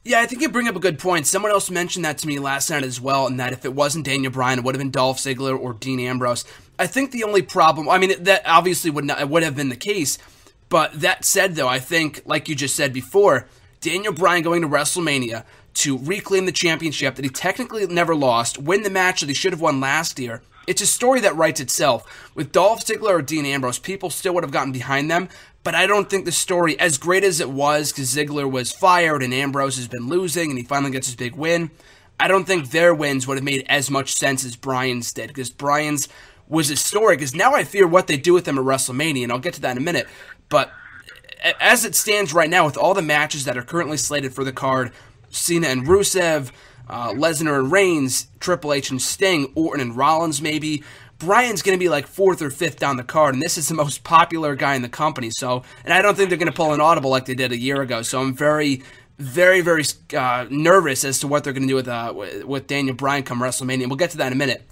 Yeah, I think you bring up a good point. Someone else mentioned that to me last night as well, and that if it wasn't Daniel Bryan, it would have been Dolph Ziggler or Dean Ambrose. I think the only problem, I mean, that obviously would have been the case, but that said, though, I think, like you just said before, Daniel Bryan going to WrestleMania to reclaim the championship that he technically never lost, win the match that he should have won last year, it's a story that writes itself. With Dolph Ziggler or Dean Ambrose, people still would have gotten behind them, but I don't think the story, as great as it was, because Ziggler was fired and Ambrose has been losing and he finally gets his big win, I don't think their wins would have made as much sense as Bryan's did, because Bryan's was a story, because now I fear what they do with them at WrestleMania, and I'll get to that in a minute, but as it stands right now, with all the matches that are currently slated for the card, Cena and Rusev, Lesnar and Reigns, Triple H and Sting, Orton and Rollins maybe, Bryan's going to be like 4th or 5th down the card, and this is the most popular guy in the company, so, and I don't think they're going to pull an audible like they did a year ago, so I'm very, very, very nervous as to what they're going to do with Daniel Bryan come WrestleMania, and we'll get to that in a minute.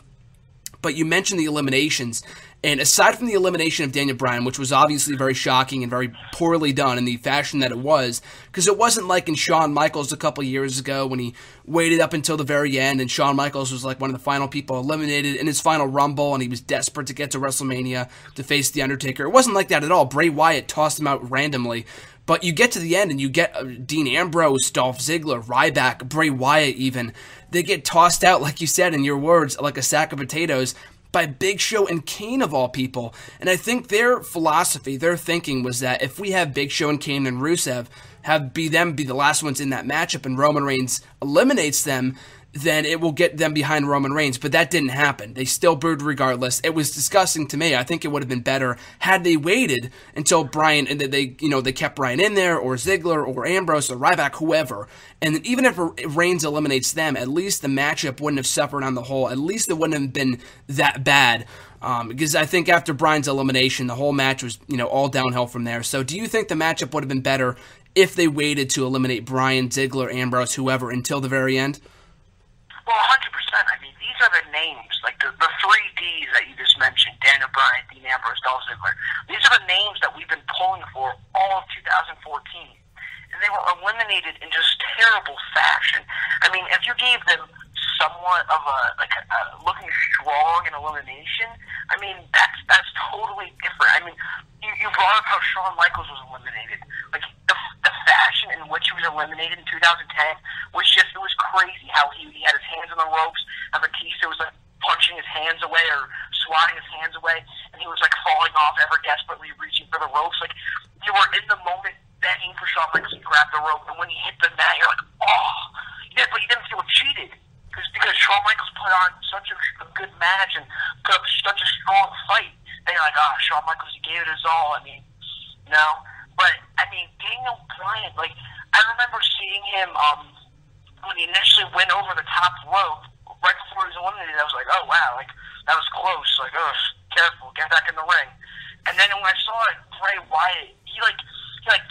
But you mentioned the eliminations, and aside from the elimination of Daniel Bryan, which was obviously very shocking and very poorly done in the fashion that it was, because it wasn't like in Shawn Michaels a couple years ago when he waited up until the very end, and Shawn Michaels was like one of the final people eliminated in his final Rumble, and he was desperate to get to WrestleMania to face The Undertaker. It wasn't like that at all. Bray Wyatt tossed him out randomly. But you get to the end, and you get Dean Ambrose, Dolph Ziggler, Ryback, Bray Wyatt even. They get tossed out, like you said in your words, like a sack of potatoes, by Big Show and Kane of all people. And I think their philosophy, their thinking was that if we have Big Show and Kane and Rusev be the last ones in that matchup and Roman Reigns eliminates them, then it will get them behind Roman Reigns. But that didn't happen. They still booed regardless. It was disgusting to me. I think it would have been better had they waited until Bryan, and they kept Bryan in there, or Ziggler, or Ambrose, or Ryback, whoever. And then even if Reigns eliminates them, at least the matchup wouldn't have suffered on the whole. At least it wouldn't have been that bad. Because I think after Bryan's elimination, the whole match was, all downhill from there. So do you think the matchup would have been better if they waited to eliminate Bryan, Ziggler, Ambrose, whoever, until the very end? Well, 100%. I mean, these are the names, like the three Ds that you just mentioned, Daniel Bryan, Dean Ambrose, Dolph Ziggler. These are the names that we've been pulling for all of 2014. And they were eliminated in just terrible fashion. I mean, if you gave them somewhat of a looking strong in elimination, I mean, that's totally different. I mean, you brought up how Shawn Michaels was eliminated. Like, the fashion in which he was eliminated in 2010 was just, it was crazy how he had his hands on the ropes, and Batista was like punching his hands away or swatting his hands away, and he was like falling off, ever desperately reaching for the ropes. Like, you were in the moment begging for Shawn Michaels to grab the rope, and when he hit the mat, you're like, oh, yeah, but you didn't feel cheated. Because Shawn Michaels put on such a good match and put up such a strong fight. They're like, Shawn Michaels, he gave it his all. I mean, no. But, I mean, Daniel Bryan, like, I remember seeing him when he initially went over the top rope, right before he was eliminated. I was like, oh, wow, like, that was close. Like, oh, careful, get back in the ring. And then when I saw it, Bray Wyatt, he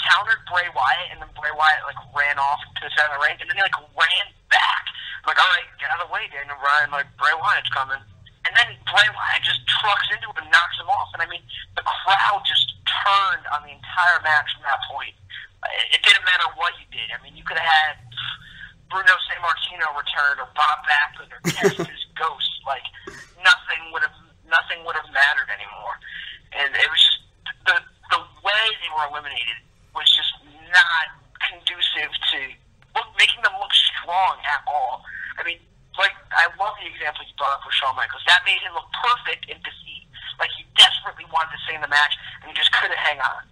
countered Bray Wyatt, and then Bray Wyatt, like, ran off to the center of the ring, and then he, like, ran back. I'm like, all right, get out of the way, Daniel Bryan. Like, Bray Wyatt's coming. And then Bray Wyatt just trucks into him and knocks him off. And, I mean, the crowd just turned on the entire match from that point. It didn't matter what you did. I mean, you could have had Bruno Sammartino return or Bob Backlund or test his ghost. Like, nothing would have mattered anymore. And it was just the way they were eliminated was just not conducive to making them look strong at all. I mean, like, I love the example you brought up with Shawn Michaels. That made him look perfect in defeat. Like, he desperately wanted to stay in the match, and he just couldn't hang on.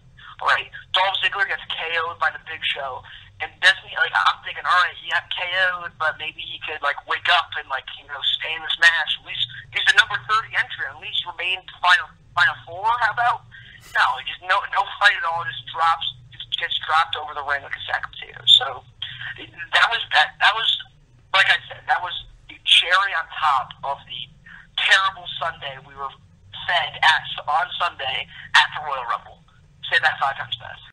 Right? Dolph Ziggler gets KO'd by the Big Show, and doesn't he, like, I'm thinking, all right, he got KO'd, but maybe he could, like, wake up and, like, stay in this match. At least he's the number 30 entrant. At least remain final four, how about? No, he just, no fight at all, just gets dropped over the ring like a sack of potatoes. So, that was, like I said, that was the cherry on top of the terrible Sunday we were fed on Sunday at the Royal Rumble. Say that 5 times fast.